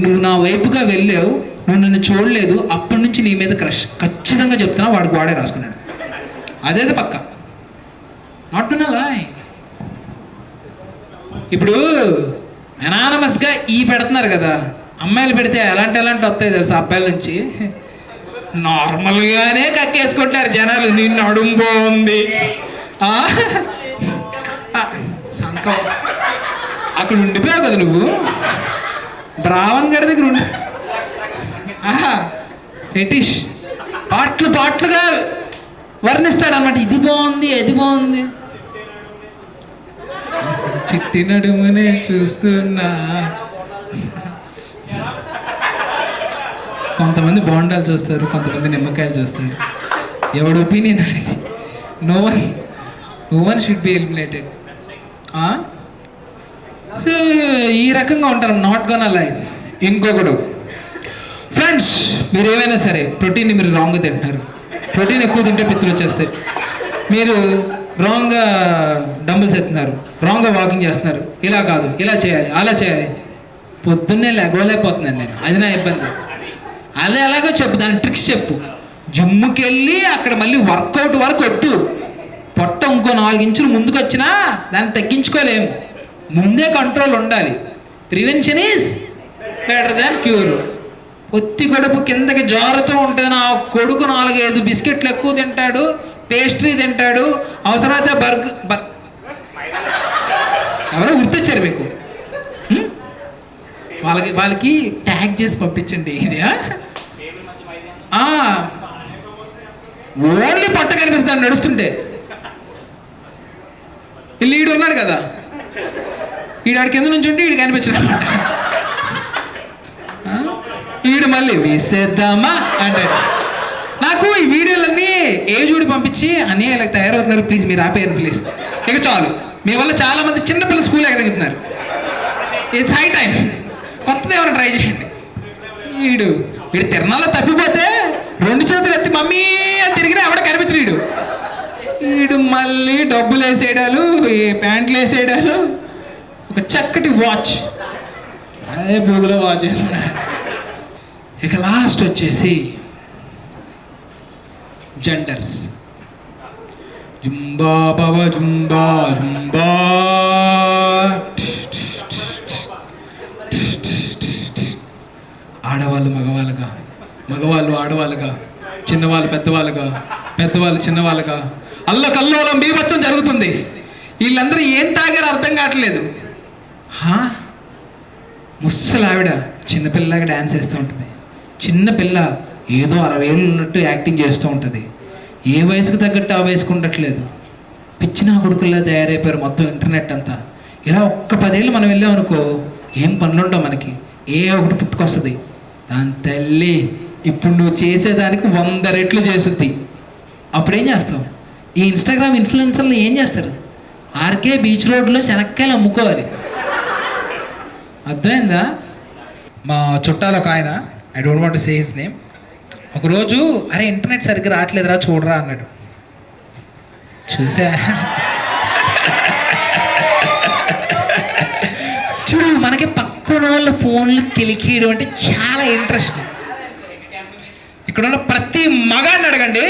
నువ్వు నా వైపుగా వెళ్ళావు, నువ్వు నన్ను చూడలేదు, అప్పటి నుంచి నీ మీద క్రష్. ఖచ్చితంగా చెప్తున్నా, వాడికి వాడే రాసుకున్నాడు. అదేదో పక్క నాట్ వినాలా. ఇప్పుడు అనానమస్గా పెడుతున్నారు కదా, అమ్మాయిలు పెడితే ఎలాంటి వస్తాయి తెలుసా అబ్బాయిల నుంచి. నార్మల్గానే కక్కేసుకుంటారు జనాలు, నిన్ను అడుగు బాగుంది సంకం. అక్కడ ఉండిపోయావు కదా నువ్వు, బ్రావన్ గడి దగ్గర ఉండి ఫెటిష్ పాటలుగా వర్ణిస్తాడు అన్నమాట. ఇది బాగుంది, అది బాగుంది. చిట్టి నడుమునే చూస్తున్నా. కొంతమంది బోండాలు చూస్తారు, కొంతమంది నిమ్మకాయలు చూస్తారు. ఎవడు ఒపీనియన్ అడిగి no one should be eliminated. So ఈ రకంగా ఉంటారు, నాట్ గోనా లై. ఇంకొకడు, ఫ్రెండ్స్ మీరు ఏమైనా సరే ప్రోటీన్ని మీరు రాంగ్గా తింటున్నారు. ప్రోటీన్ ఎక్కువ తింటే పిత్తులు వచ్చేస్తాయి. మీరు రాంగ్గా డంబుల్స్ ఎత్తున్నారు, రాంగ్గా వాకింగ్ చేస్తున్నారు. ఇలా కాదు, ఇలా చేయాలి, అలా చేయాలి. పొద్దున్నే లేకపోతున్నాను నేను, అది నా ఇబ్బంది. అదే ఎలాగో చెప్పు, దాని ట్రిక్స్ చెప్పు. జిమ్కి వెళ్ళి అక్కడ మళ్ళీ వర్కౌట్ వరకు వద్దు. పొట్ట ఇంకో 4 ఇంచులు ముందుకు వచ్చినా దాన్ని తగ్గించుకోలేము. ముందే కంట్రోల్ ఉండాలి. Prevention is better than cure. పొత్తి కడుపు కిందకి జారుతూ ఉంటుంది. నా కొడుకు 4-5 బిస్కెట్లు ఎక్కువ తింటాడు, పేస్ట్రీ తింటాడు, అవసరమైతే ఎవరో గుర్తొచ్చారు మీకు, వాళ్ళకి ట్యాగ్ చేసి పంపించండి. ఇది ఓన్లీ పొట్ట కనిపిస్తాడు నడుస్తుంటే. ఈడు ఉన్నాడు కదా, ఈడాడి కింద నుంచి ఉంటే ఈడు కనిపించడం అన్నమాట. ఈడు మళ్ళీ వేసేద్దామా అంటాడు. నాకు ఈ వీడియోలన్నీ ఏజుడి పంపించి అన్నీ ఇలా తయారవుతున్నారు, ప్లీజ్ మీరు ఆపేయండి ప్లీజ్, ఇక చాలు. మీ వల్ల చాలామంది చిన్నపిల్లలు స్కూల్ ఎగదగుతున్నారు. ఇట్స్ హై టైం, కొత్తది ఏమైనా ట్రై చేయండి. వీడు తిరణాల్లో తప్పిపోతే 2 చేతులు ఎత్తి మమ్మీ అని తిరిగినా ఎవడ కనిపించడు. వీడు మళ్ళీ డబ్బులు వేసేయడాలు, ఈ ప్యాంట్లు వేసేయడాలు, ఒక చక్కటి వాచ్, అదే బూగులో వాచ్. ఇక లాస్ట్ వచ్చేసి జెండర్స్. జుంబా బాబా జుంబా జుంబా, ఆడవాళ్ళు మగవాళ్ళుగా, మగవాళ్ళు ఆడవాళ్ళుగా, చిన్నవాళ్ళు పెద్దవాళ్ళుగా, పెద్దవాళ్ళు చిన్నవాళ్ళుగా అల్లకల్లోలం బీభత్సం జరుగుతుంది. వీళ్ళందరూ ఏం తాగారో అర్థం కావట్లేదు. ముసలావిడ చిన్నపిల్లలాగా డ్యాన్స్ వేస్తూ ఉంటుంది. చిన్నపిల్ల ఏదో 60 ఏళ్ళు ఉన్నట్టు యాక్టింగ్ చేస్తూ ఉంటుంది. ఏ వయసుకు తగ్గట్టు ఆ వయసుకు ఉండట్లేదు. పిచ్చిన కొడుకుల్లా తయారైపోయారు మొత్తం ఇంటర్నెట్ అంతా. ఇలా ఒక్క 10 ఏళ్ళు మనం వెళ్ళామనుకో, ఏం పనులుండవు మనకి, ఏ ఒకటి పుట్టుకొస్తుంది. దాని తల్లి ఇప్పుడు నువ్వు చేసేదానికి 100 రెట్లు చేస్తుంది. అప్పుడేం చేస్తావు? ఈ ఇన్స్టాగ్రామ్ ఇన్ఫ్లుయెన్సర్లు ఏం చేస్తారు? ఆర్కే బీచ్ రోడ్లో శనక్కాయలు అమ్ముకోవాలి. అర్థమైందా? మా చుట్టాలు ఒక ఆయన, I don't want to say his name, ఒకరోజు అరే ఇంటర్నెట్ సరిగ్గా రావట్లేదురా చూడరా అన్నాడు. చూసా, చూడు మనకి పక్కన వాళ్ళ ఫోన్లు కిలికేయడం అంటే చాలా ఇంట్రెస్ట్. ఇక్కడ ఉన్న ప్రతి మగాన్ని అడగండి,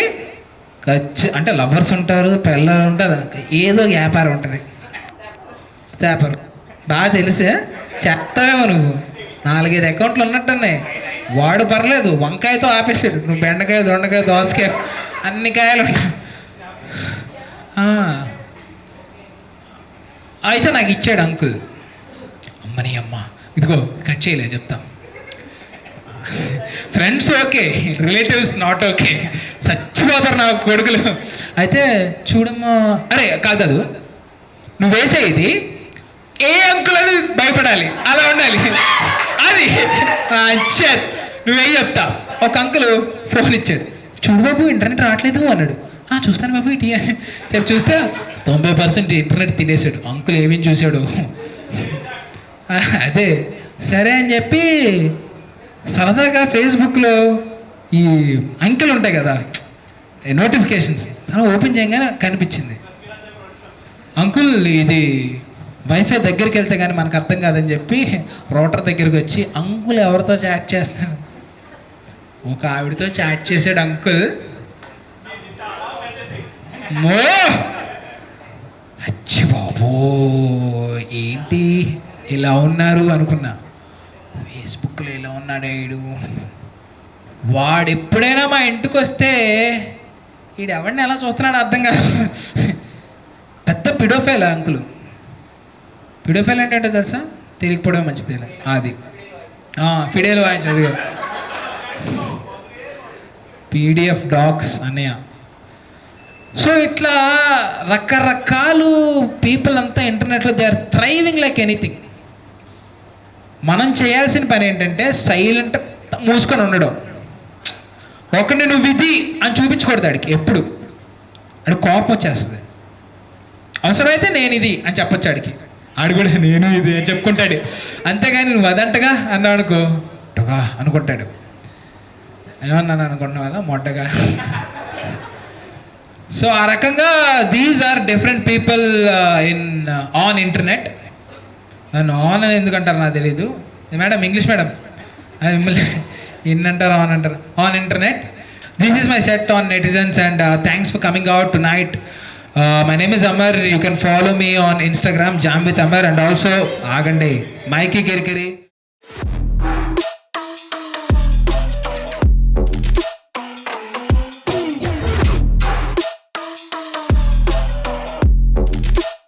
అంటే లవర్స్ ఉంటారు, పిల్లలు ఉంటారు, ఏదో వ్యాపారం ఉంటుంది. వ్యాపారం బాగా తెలిసే చెప్తావేమో నువ్వు. 4-5 అకౌంట్లు ఉన్నట్టున్నాయి. వాడు పర్లేదు, వంకాయతో ఆపేసాడు, నువ్వు బెండకాయ, దొండకాయ, దోసకాయ అన్ని కాయలు ఉంటాయి. అయితే నాకు ఇచ్చాడు అంకుల్. అమ్మని అమ్మ, ఇదిగో కట్ చేయలే చెప్తాం. Friends okay, relatives not okay, చచ్చిపోతారు నా కొడుకులు. అయితే చూడమ్మా, అరే కాదు నువ్వు వేసే ఇది ఏ అంకుల్ అని భయపడాలి, అలా ఉండాలి. అది నువ్వే చెప్తా. ఒక అంకుల్ ఫోన్ ఇచ్చాడు, చూడు బాబు ఇంటర్నెట్ రావట్లేదు అన్నాడు. చూస్తాను బాబు ఇటీ అని చెప్పి చూస్తే 90% ఇంటర్నెట్ తినేసాడు. అంకుల్ ఏమేమి చూశాడు. అదే సరే అని చెప్పి సరదాగా ఫేస్బుక్లో ఈ అంకెలు ఉంటాయి కదా, నోటిఫికేషన్స్ తను ఓపెన్ చేయగానే కనిపించింది. అంకుల్ ఇది వైఫై దగ్గరికి వెళ్తే కానీ మనకు అర్థం కాదని చెప్పి రౌటర్ దగ్గరికి వచ్చి అంకుల్ ఎవరితో చాట్ చేస్తున్నాడు, ఒక ఆవిడతో చాట్ చేసాడు అంకుల్. మో అచ్చి బాబో ఏంటి ఇలా ఉన్నారు అనుకున్నా. ఫేస్బుక్లో ఇలా ఉన్నాడు వీడు. వాడు ఎప్పుడైనా మా ఇంటికి వస్తే వీడు ఎవరిని ఎలా చూస్తున్నాడు అర్థం కాదు. పెద్ద పిడోఫైల్ అంకుల్. పిడోఫైల్ అంటే ఏంటో తెలుసా? తిరిగిపోవడం మంచిది అది. ఫిడేలు వాయించదు పీడిఎఫ్ డాగ్స్ అన్నయ్య. సో ఇట్లా రకరకాలు పీపుల్ అంతా ఇంటర్నెట్లో they are thriving like anything. మనం చేయాల్సిన పని ఏంటంటే సైలెంట్ మూసుకొని ఉండడం. ఒకటి నువ్వు ఇది అని చూపించకూడదు ఆడికి. ఎప్పుడు ఆడు కోపం వచ్చేస్తుంది. అవసరమైతే నేను ఇది అని చెప్పొచ్చు ఆడికి. ఆడు కూడా నేను ఇది అని చెప్పుకుంటాడు. అంతేగాని నువ్వు అదంటగా అన్నావు అనుకో టొగా అనుకుంటాడు. ఏమన్నాను అనుకుంటున్నావు కదా మొట్టగా. సో ఆ రకంగా these are different people on internet. నన్ను ఆన్ అని ఎందుకంటారు నాకు తెలీదు మేడం, ఇంగ్లీష్ మేడం. అది మిమ్మల్ని ఇన్ అంటారు ఆన్ అంటారు. On internet. This is my set on netizens and thanks for coming out to night. My name is Amar. You can follow me on Instagram, Jam with Amar, and also Agande, Mikey Kirkiri.